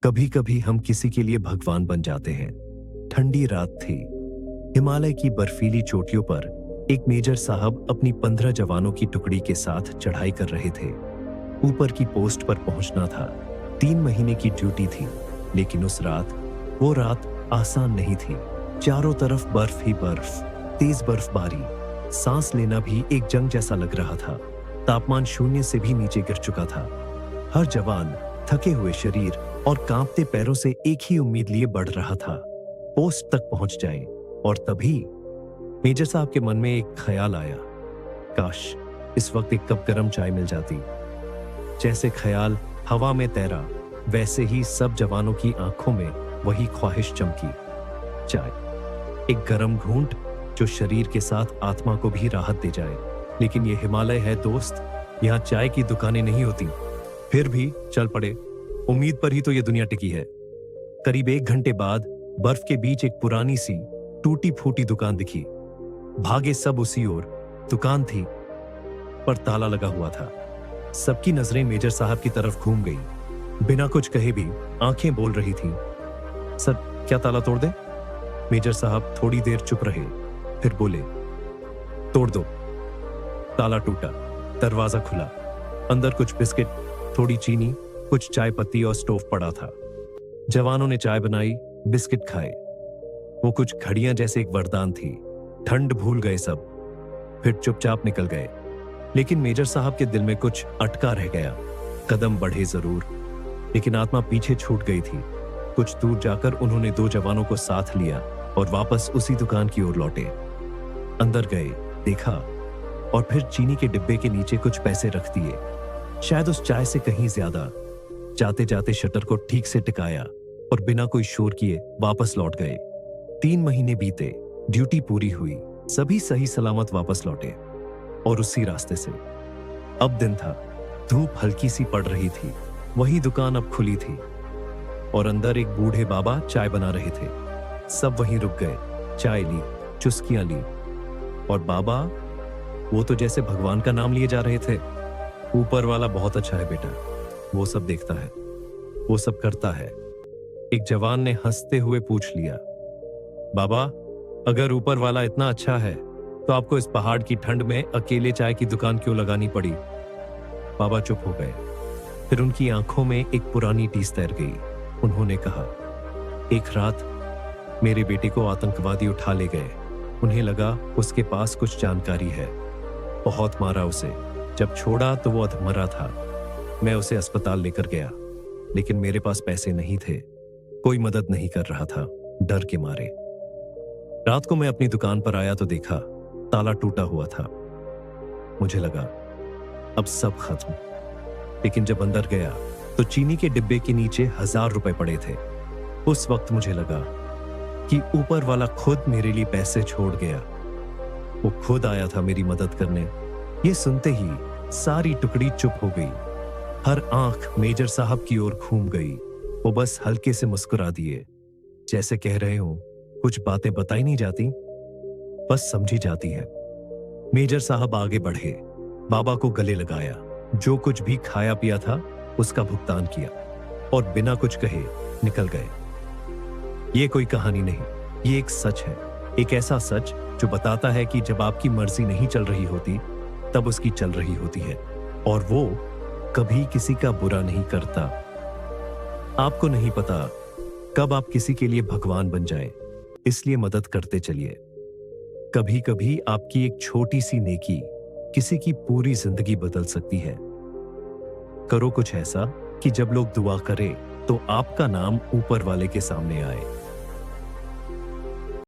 कभी कभी हम किसी के लिए भगवान बन जाते हैं। ठंडी रात थी। हिमालय की बर्फीली चोटियों पर एक मेजर साहब अपनी 15 जवानों की टुकड़ी के साथ चढ़ाई कर रहे थे। ऊपर की पोस्ट पर पहुंचना था। 3 महीने की ड्यूटी थी, लेकिन वो रात आसान नहीं थी। चारों तरफ बर्फ ही बर्फ, तेज बर्फबारी। सांस लेना भी एक जंग जैसा लग रहा था। तापमान 0 से भी नीचे गिर चुका था। हर जवान थके हुए शरीर और कांपते पैरों से एक ही उम्मीद लिए बढ़ रहा था, पोस्ट तक पहुंच जाए। और तभी मेजर साहब के मन में एक ख्याल आया, काश इस वक्त एक कप गरम चाय मिल जाती। जैसे ख्याल हवा में तैरा, वैसे ही सब जवानों की आंखों में वही ख्वाहिश चमकी। चाय, एक गरम घूंट जो शरीर के साथ आत्मा को भी राहत दे जाए। लेकिन ये हिमालय है दोस्त, यहाँ चाय की दुकानें नहीं होती। फिर भी चल पड़े, उम्मीद पर ही तो ये दुनिया टिकी है। करीब 1 घंटे बाद बर्फ के बीच एक पुरानी सी टूटी फूटी दुकान दिखी। भागे सब उसी ओर। दुकान थी पर ताला लगा हुआ था। सबकी नजरें मेजर साहब की तरफ घूम गई। बिना कुछ कहे भी आंखें बोल रही थीं, सर क्या ताला तोड़ दे? मेजर साहब थोड़ी देर चुप रहे, फिर बोले, तोड़ दो। ताला टूटा, दरवाजा खुला। अंदर कुछ बिस्किट, थोड़ी चीनी, कुछ चाय पत्ती और स्टोव पड़ा था। जवानों ने चाय बनाई, बिस्किट खाए। वो कुछ घड़ियां जैसे एक वरदान थी। ठंड भूल गए सब, फिर चुपचाप निकल गए। लेकिन मेजर साहब के दिल में कुछ अटका रह गया। कदम बढ़े जरूर, लेकिन आत्मा पीछे छूट गई थी। कुछ दूर जाकर उन्होंने 2 जवानों को साथ लिया और वापस उसी दुकान की ओर लौटे। अंदर गए, देखा और फिर चीनी के डिब्बे के नीचे कुछ पैसे रख दिए, शायद उस चाय से कहीं ज्यादा। जाते जाते शटर को ठीक से टिकाया और बिना कोई शोर किए वापस लौट गए। 3 महीने बीते, ड्यूटी पूरी हुई, सभी सही सलामत वापस लौटे और उसी रास्ते से। अब दिन था, धूप हल्की सी पड़ रही थी। वही दुकान अब खुली थी और अंदर एक बूढ़े बाबा चाय बना रहे थे। सब वहीं रुक गए, चाय ली, चुस्कियां ली। और बाबा, वो तो जैसे भगवान का नाम लिए जा रहे थे। ऊपर वाला बहुत अच्छा है बेटा, वो सब देखता है, वो सब करता है। एक जवान ने हंसते हुए पूछ लिया, बाबा अगर ऊपर वाला इतना अच्छा है तो आपको इस पहाड़ की ठंड में अकेले चाय की दुकान क्यों लगानी पड़ी? बाबा चुप हो गए। फिर उनकी आंखों में एक पुरानी टीस तैर गई। उन्होंने कहा, एक रात मेरे बेटे को आतंकवादी उठा ले गए। उन्हें लगा उसके पास कुछ जानकारी है। बहुत मारा उसे। जब छोड़ा तो वो अधमरा था। मैं उसे अस्पताल लेकर गया, लेकिन मेरे पास पैसे नहीं थे। कोई मदद नहीं कर रहा था, डर के मारे। रात को मैं अपनी दुकान पर आया तो देखा ताला टूटा हुआ था। मुझे लगा अब सब खत्म। लेकिन जब अंदर गया तो चीनी के डिब्बे के नीचे 1000 रुपए पड़े थे। उस वक्त मुझे लगा कि ऊपर वाला खुद मेरे लिए पैसे छोड़ गया। वो खुद आया था मेरी मदद करने। ये सुनते ही सारी टुकड़ी चुप हो गई। हर आंख मेजर साहब की ओर घूम गई। वो बस हल्के से मुस्कुरा दिए, जैसे कह रहे हो कुछ बातें बताई नहीं जाती, बस समझी जाती है। मेजर साहब आगे बढ़े, बाबा को गले लगाया, जो कुछ भी खाया पिया था उसका भुगतान किया और बिना कुछ कहे निकल गए। ये कोई कहानी नहीं, ये एक सच है। एक ऐसा सच जो बताता है कि जब आपकी मर्जी नहीं चल रही होती तब उसकी चल रही होती है, और वो कभी किसी का बुरा नहीं करता। आपको नहीं पता कब आप किसी के लिए भगवान बन जाएं, इसलिए मदद करते चलिए। कभी कभी आपकी एक छोटी सी नेकी किसी की पूरी जिंदगी बदल सकती है। करो कुछ ऐसा कि जब लोग दुआ करें तो आपका नाम ऊपर वाले के सामने आए।